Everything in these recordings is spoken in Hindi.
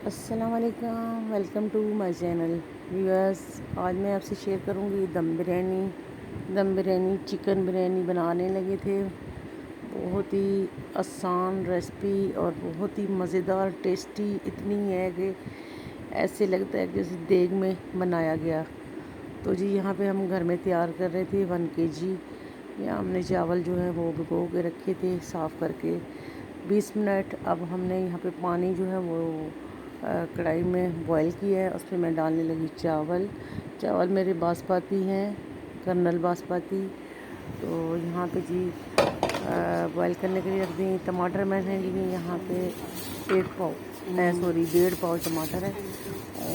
अस्सलाम वालेकुम, welcome to my channel viewers. आज मैं आपसे शेयर करूंगी दम बिरयानी चिकन बिरयानी बनाने लगे थे। बहुत ही आसान रेसिपी और बहुत ही मज़ेदार टेस्टी इतनी है कि ऐसे लगता है कि जैसे देग में बनाया गया। तो जी यहाँ पे हम घर में तैयार कर रहे थे 1 kg। यहाँ हमने चावल जो है वो भिगो के रखे थे साफ़ करके 20 मिनट। अब हमने यहाँ पे पानी जो है वो कढ़ाई में बॉईल किया है, उसमें मैं डालने लगी चावल मेरे बासमती हैं, कर्नल बासमती। तो यहाँ पे जी बॉईल करने के लिए रख दी। टमाटर मैंने लिए यहाँ पे 1.5 पाव टमाटर है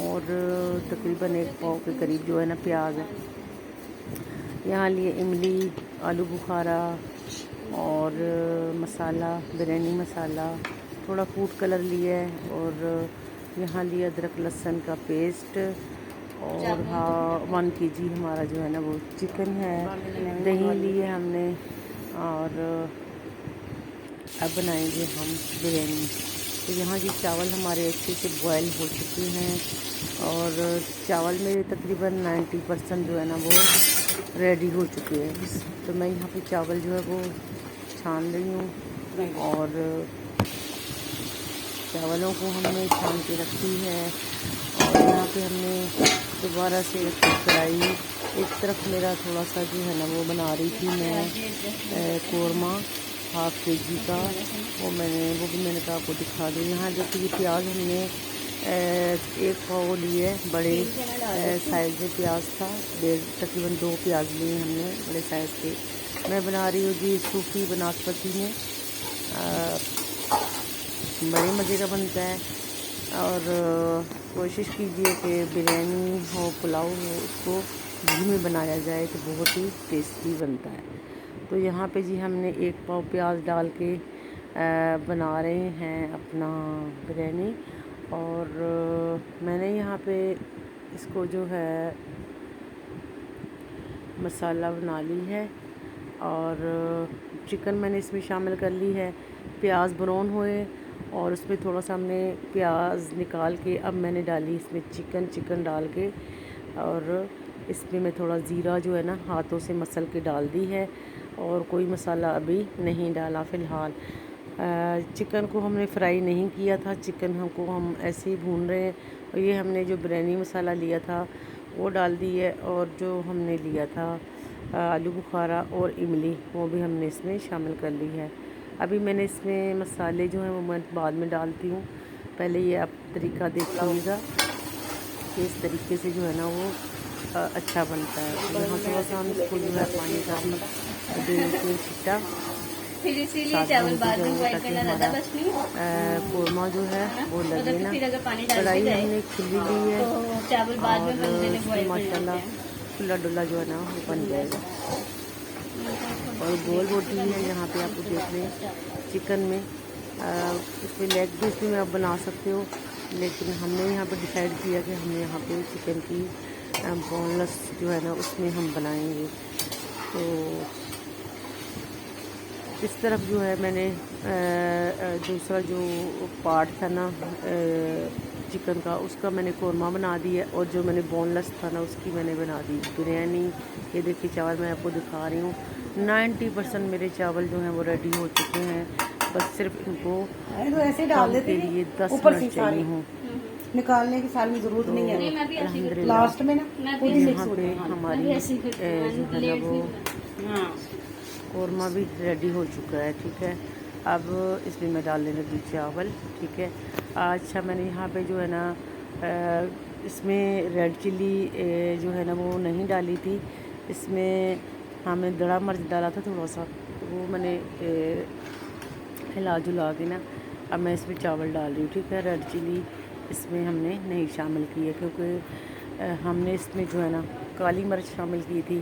और तकरीबन 1 पाव के करीब जो है ना प्याज है। यहाँ लिए इमली, आलू बुखारा और मसाला, बिरयानी मसाला, थोड़ा फूड कलर लिया है और यहाँ लिया अदरक लहसुन का पेस्ट। और हाँ 1 kg हमारा जो है ना वो चिकन है। दही लिए हमने और अब बनाएंगे हम बिरयानी। तो यहाँ जी चावल हमारे अच्छे से बॉयल हो चुके हैं और चावल मेरे तकरीबन 90% जो है ना वो रेडी हो चुके हैं। तो मैं यहाँ पे चावल जो है वो छान रही हूँ और चावलों को हमने छान के रखी है। और यहाँ पे हमने दोबारा से रखी कढ़ाई। एक तरफ मेरा थोड़ा सा जो है ना वो बना रही थी मैं कोरमा 1/2 kg का, वो भी मैंने कहा आपको दिखा दूँ। यहाँ देखिए प्याज हमने 1 पाव लिए, बड़े साइज़ में प्याज था, तकरीबन 2 प्याज लिए हमने बड़े साइज़ के। मैं बना रही हूँ जी सूखी बनास्पति में, बड़े मज़े का बनता है। और कोशिश कीजिए कि बिरयानी हो पुलाव हो उसको घी में बनाया जाए तो बहुत ही टेस्टी बनता है। तो यहाँ पे जी हमने 1 पाव प्याज डाल के बना रहे हैं अपना बिरयानी। और मैंने यहाँ पे इसको जो है मसाला बना ली है और चिकन मैंने इसमें शामिल कर ली है। प्याज ब्राउन हुए और उसमें थोड़ा सा हमने प्याज निकाल के अब मैंने डाली इसमें चिकन डाल के, और इसमें मैं थोड़ा ज़ीरा जो है ना हाथों से मसल के डाल दी है और कोई मसाला अभी नहीं डाला फ़िलहाल। चिकन को हमने फ्राई नहीं किया था, चिकन हम ऐसे ही भून रहे हैं। और ये हमने जो बिरयानी मसाला लिया था वो डाल दी है और जो हमने लिया था आलू बुखारा और इमली वो भी हमने इसमें शामिल कर ली है। अभी मैंने इसमें मसाले जो हैं वो मैं बाद में डालती हूँ, पहले ये आप तरीका देखिएगा कि इस तरीके से जो है ना वो अच्छा बनता है। यहाँ थोड़ा सा हम इसको जो है पानी का भी छिट्टा फिर इसीलिए चावल बाद में बॉईल करना ज़्यादा बस नहीं कोरमा जो है वो लगे ना। फिर अगर पानी डाल कढ़ाई के जाए हमने खुली ली है तो चावल बाद में बंदे ने बॉईल कर माशाल्लाह खुला डुला जो है ना वो बन जाएगा। और गोल रोटी है यहाँ पे आपको देख रहे हैं चिकन में, इसमें लेग पीस भी आप बना सकते हो, लेकिन हमने यहाँ पे डिसाइड किया कि हमने यहाँ पे चिकन की बोनलेस जो है ना उसमें हम बनाएंगे। तो इस तरफ जो है मैंने दूसरा जो पार्ट था ना चिकन का उसका मैंने कोरमा बना दी है और जो मैंने बोनलेस था ना उसकी मैंने बना दी बिरयानी। ये देखिए चावल मैं आपको दिखा रही हूँ, 90% मेरे चावल जो हैं वो रेडी हो चुके हैं। बस सिर्फ इनको तो ऐसे डाल देते के लिए 10 मिनट चाहिए हों। निकालने की सारी जरूरत नहीं है। अल्हम्दुलिल्लाह लास्ट में ना खुद ही मिक्स यहाँ हो पे जाएगा। हमारी जो है ना वो कोरमा भी रेडी हो चुका है। ठीक है, अब इसमें मैं डालने लगी चावल। ठीक है, अच्छा मैंने यहाँ पे जो है ना इसमें रेड चिल्ली जो है ना वो नहीं डाली थी, इसमें हमने दड़ा मिर्च डाला था थोड़ा सा, तो वो मैंने हिला जुला के ना अब मैं इसमें चावल डाल रही हूँ। ठीक है, रेड चिल्ली इसमें हमने नहीं शामिल की है क्योंकि हमने इसमें जो है ना काली मिर्च शामिल की थी,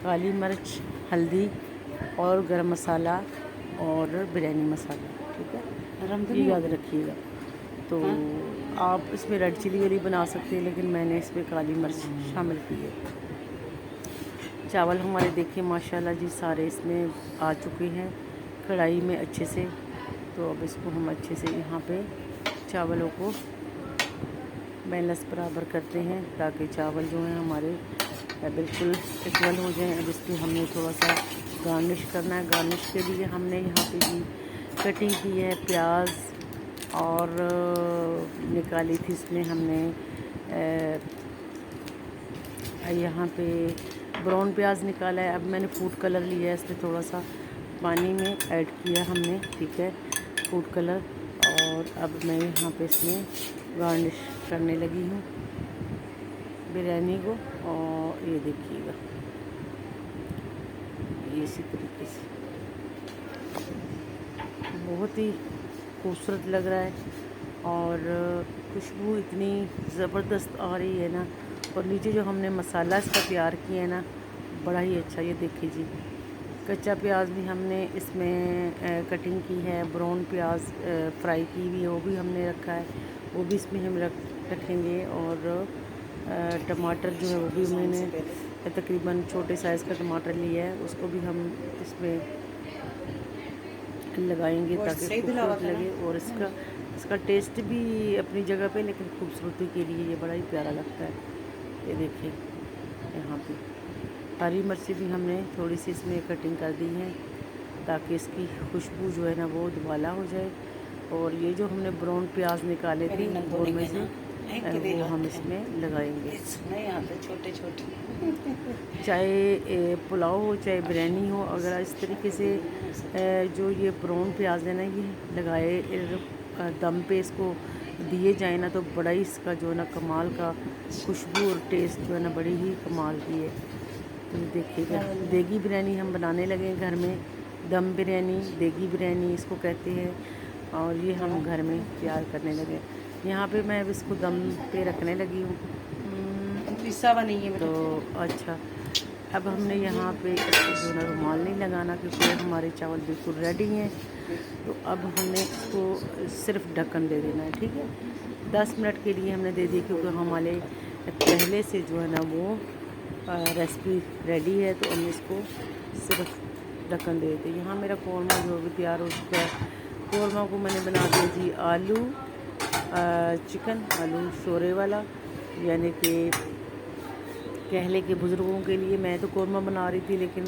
काली मिर्च, हल्दी और गरम मसाला और बिरयानी मसाला। ठीक है, ये याद रखिएगा। तो आप इसमें रेड चिली वाली बना सकते हैं, लेकिन मैंने इसमें काली मिर्च शामिल की है। चावल हमारे देखिए माशाल्लाह जी सारे इसमें आ चुके हैं कढ़ाई में अच्छे से। तो अब इसको हम अच्छे से यहाँ पे चावलों को बैलेंस बराबर करते हैं ताकि चावल जो हैं हमारे बिल्कुल इक्वल हो जाएं। अब इसमें हमने थोड़ा सा गार्निश करना है। गार्निश के लिए हमने यहाँ पे भी कटिंग की है प्याज और निकाली थी इसमें हमने यहाँ पे ब्राउन प्याज निकाला है। अब मैंने फूड कलर लिया है, इसमें थोड़ा सा पानी में ऐड किया हमने, ठीक है, फूड कलर। और अब मैं यहाँ पे इसमें गार्निश करने लगी हूँ बिरयानी को। और ये देखिएगा इसी तरीके से बहुत ही खूबसूरत लग रहा है और खुशबू इतनी ज़बरदस्त आ रही है ना। और नीचे जो हमने मसाला इसका तैयार किया है ना, बड़ा ही अच्छा। ये देखिए जी, कच्चा प्याज भी हमने इसमें कटिंग की है, ब्राउन प्याज फ्राई की हुई है वो भी हमने रखा है, वो भी इसमें हम रखेंगे। और टमाटर जो है वो भी मैंने तकरीबन छोटे साइज़ का टमाटर लिया है, उसको भी हम इसमें लगाएंगे ताकि खूबसूरत लगे। और इसका टेस्ट भी अपनी जगह पे, लेकिन खूबसूरती के लिए ये बड़ा ही प्यारा लगता है। ये देखिए यहाँ पे हरी मिर्ची भी हमने थोड़ी सी इसमें कटिंग कर दी है ताकि इसकी खुशबू जो है ना वो दुबाला हो जाए। और ये जो हमने ब्राउन प्याज निकाले थे बोल में से वो हम इसमें लगाएंगे। छोटे छोटे चाहे पुलाव हो चाहे बिरयानी हो, अगर इस तरीके से जो ये ब्राउन प्याज है ना ये लगाए दम पे इसको दिए जाए ना, तो बड़ा ही इसका जो है ना कमाल का खुशबू और टेस्ट जो है ना बड़ी ही कमाल की है। तो देखिएगा देगी बिरयानी हम बनाने लगे हैं घर में। दम बिरयानी, देगी बिरयानी इसको कहते हैं। और ये हम घर में तैयार करने लगे। यहाँ पे मैं अब इसको दम पे रखने लगी हूँ। पिस्सा बनी है तो अच्छा, अब हमने यहाँ पे इसको जो है रुमाल नहीं लगाना क्योंकि हमारे चावल बिल्कुल रेडी हैं। तो अब हमने इसको सिर्फ ढक्कन दे देना है, ठीक है। 10 मिनट के लिए हमने दे दी क्योंकि हमारे पहले से जो है ना वो रेसिपी रेडी है, तो हम इसको सिर्फ ढक्कन दे देते। यहाँ मेरा कौरमा जो भी तैयार हो चुका है। कौरमा को मैंने बना दिया जी आलू चिकन, आलू शोरे वाला, यानी कि कहले के बुज़ुर्गों के लिए। मैं तो कौरमा बना रही थी लेकिन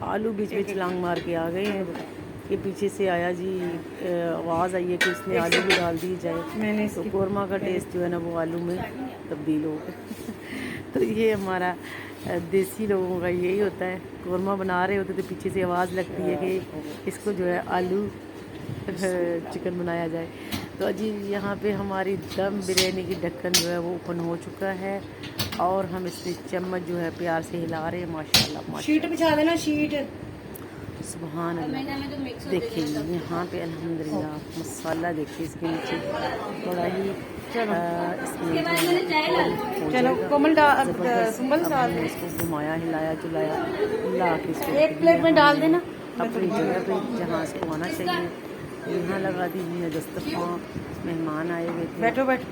आलू बीच में छलांग मार के आ गए हैं कि पीछे से आया जी आवाज़ आई है कि इसमें आलू भी डाल दिए जाए, तो कौरमा का टेस्ट जो है ना वो आलू में तब्दील हो गया। तो ये हमारा देसी लोगों का यही होता है, कौरमा बना रहे होते तो पीछे से आवाज़ लगती है कि इसको जो है आलू चिकन बनाया जाए। तो अजी यहाँ पे हमारी दम बिरयानी की ढक्कन जो है वो ओपन हो चुका है और हम इसमें चम्मच जो है प्यार से हिला रहे हैं। माशाल्लाह शीट बिछा देना, शीट। सुभान अल्लाह। देखिए यहाँ पे अल्हम्दुलिल्लाह मसाला देखिए इसके नीचे बड़ा ही इसमें चलो कोमल सुंबल डाल दे। इसको घुमाया हिलाया जुलाया ला के इसको एक प्लेट में डाल देना अपनी जगह पे जहाँ इसको आना चाहिए। यहाँ लगा दीजिए दस्तरखान, मेहमान आए हुए थे, बैठो बैठो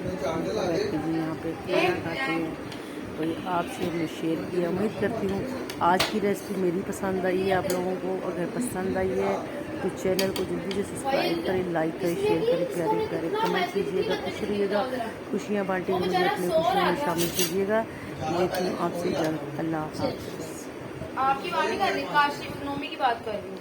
जी यहाँ पे खाना खाते हैं। तो ये आपसे हमने शेयर किया। उम्मीद करती हूँ आज की रेसिपी मेरी पसंद आई है आप लोगों को। अगर पसंद आई है तो चैनल को जल्दी से सब्सक्राइब करें, लाइक करें, शेयर करें, प्यारे प्यारे कमेंट कीजिएगा, खुश रहिएगा, खुशियाँ बांटिए, मुझे अपनी खुशियों में शामिल कीजिएगा। लेती हूँ आपसे जल्द। अल्लाह हाफ़िज़। आपकी बात नहीं कर रही, काशी इकोनॉमी की बात कर रही हूँ।